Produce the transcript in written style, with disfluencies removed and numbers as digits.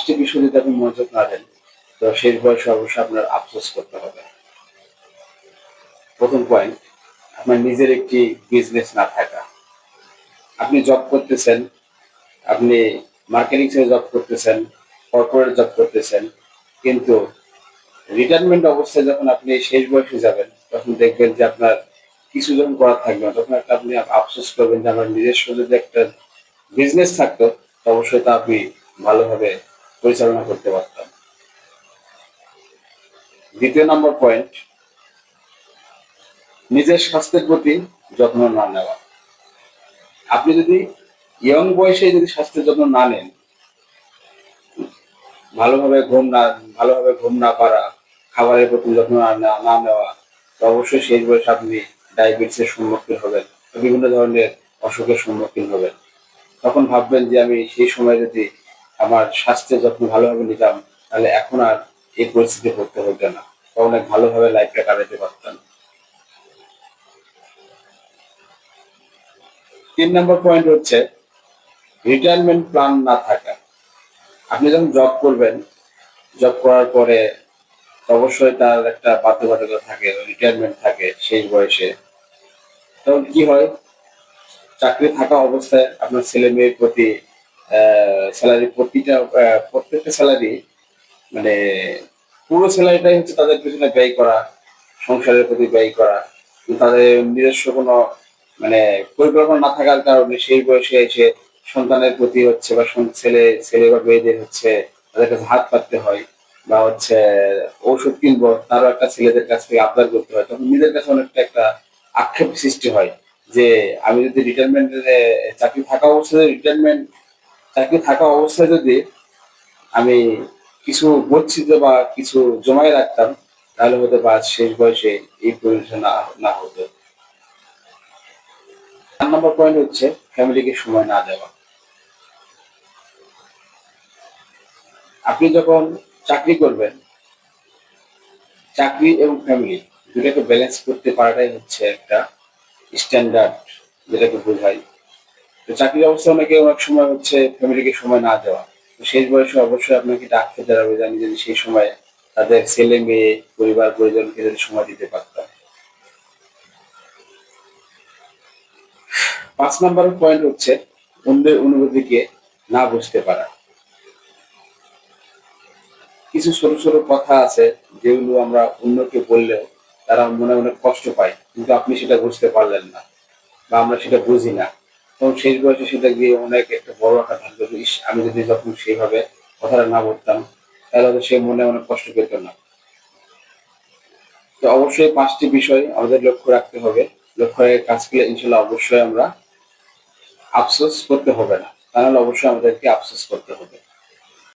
5টি বিষয় যদি আপনি মনোযোগ না দেন, তো শেষ বয়সে অবশ্যই আপনার আফসোস করতে হবে। প্রথম পয়েন্ট, আপনার নিজের একটি বিজনেস না থাকা। আপনি জব করতেছেন, আপনি মার্কেটিং এ জব করতেছেন, কর্পোরেট জব করতেছেন, কিন্তু রিটায়ারমেন্ট অবস্থায় যখন আপনি শেষ বয়সে যাবেন, তখন দেখবেন যে আপনার কিছু যখন করার থাকবে না, তখন একটা আপনি আফসোস করবেন যে আমার নিজস্ব যদি একটা বিজনেস থাকতো, তো অবশ্যই তা আপনি ভালোভাবে পরিচালনা করতে পারতাম। দ্বিতীয় নম্বর পয়েন্ট, নিজের স্বাস্থ্যের প্রতি যত্ন না নেওয়া। আপনি যদি ইয়ং বয়সে যদি স্বাস্থ্যের যত্ন না নেন, ভালোভাবে ঘুম না পারা, খাবারের প্রতি যত্ন না নেওয়া, তো অবশ্যই শেষ বয়সে আপনি ডায়াবেটিসের সম্মুখীন হবেন, বিভিন্ন ধরনের অসুখের সম্মুখীন হবেন। তখন ভাববেন যে আমি সেই সময় যদি আমার স্বাস্থ্যের যত্ন ভালোভাবে নিতাম, তাহলে এখন আর এই পরিস্থিতি পড়তে হতো না, অনেক ভালোভাবে লাইফটা কাটাতে পারতাম। 3 নম্বর পয়েন্ট হচ্ছে রিটায়ারমেন্ট প্ল্যান না থাকা। আপনি যখন জব করবেন, জব করার পরে অবশ্যই তার একটা বাধ্যবাধকতা থাকে, রিটায়ারমেন্ট থাকে শেষ বয়সে। তখন কি হয়, চাকরি থাকা অবস্থায় আপনার ছেলে মেয়ের প্রতি স্যালারি প্রত্যেকটা স্যালারি, মানে পুরো স্যালারিটাই হচ্ছে তাদের পিছনে ব্যয় করা, সংসারের প্রতি ব্যয় করা। কিন্তু তাদের নিজস্ব কোনো মানে পরিকল্পনা না থাকার কারণে সেই বয়সে এসে সন্তানের প্রতি হচ্ছে বা ছেলে ছেলে বা মেয়েদের হচ্ছে তাদের কাছে হাত পাততে হয়, বা হচ্ছে ঔষধ কিনবো তারও একটা ছেলেদের কাছ থেকে আবদার করতে হয়। তখন নিজের কাছে অনেকটা একটা আক্ষেপ সৃষ্টি হয় যে আমি যদি চাকরি থাকা অবস্থায় চাকরি থাকা অবস্থায় যদি আমি কিছু গচ্ছিত বা কিছু জমায় রাখতাম, তাহলে হয়তো বা শেষ বয়সে এই পরিণতি না হতো। 4 নম্বর পয়েন্ট হচ্ছে ফ্যামিলিকে সময় না দেওয়া। আপনি যখন চাকরি করবেন, চাকরি এবং ফ্যামিলি দুটাকে ব্যালেন্স করতে পারাটাই হচ্ছে একটা স্ট্যান্ডার্ড, যেটাকে বোঝায়। তো চাকরির অবস্থা অনেক সময় হচ্ছে ফ্যামিলিকে সময় না দেওয়া। তো শেষ বয়সে অবশ্যই আপনাকে এটা আঁকতে দাঁড়াবে যে আমি যদি সেই সময় তাদের ছেলে মেয়ে পরিবার পরিজনকে যদি সময় দিতে পারতাম। 5 নম্বর পয়েন্ট হচ্ছে অন্যের অনুভূতিকে না বুঝতে পারা। কিছু ছোট ছোট কথা আছে যেগুলো আমরা অন্যকে বললেও তারা মনে মনে কষ্ট পায়, কিন্তু আপনি সেটা বুঝতে পারলেন না বা আমরা সেটা বুঝি না। তখন শেষ বয়সে সেটা গিয়ে অনেক একটা বড় আকার ধারণ করবে, ইস আমি যদি যখন সেইভাবে কথাটা না বলতাম, তাহলে হয়তো সে মনে অনেক কষ্ট পেত না। তো অবশ্যই 5টি বিষয় আমাদের লক্ষ্য রাখতে হবে। লক্ষ্য রেখে কাজ করলে ইনশাল্লাহ অবশ্যই আমরা আফসোস করতে হবে না, তাহলে অবশ্যই আমাদেরকে আফসোস করতে হবে।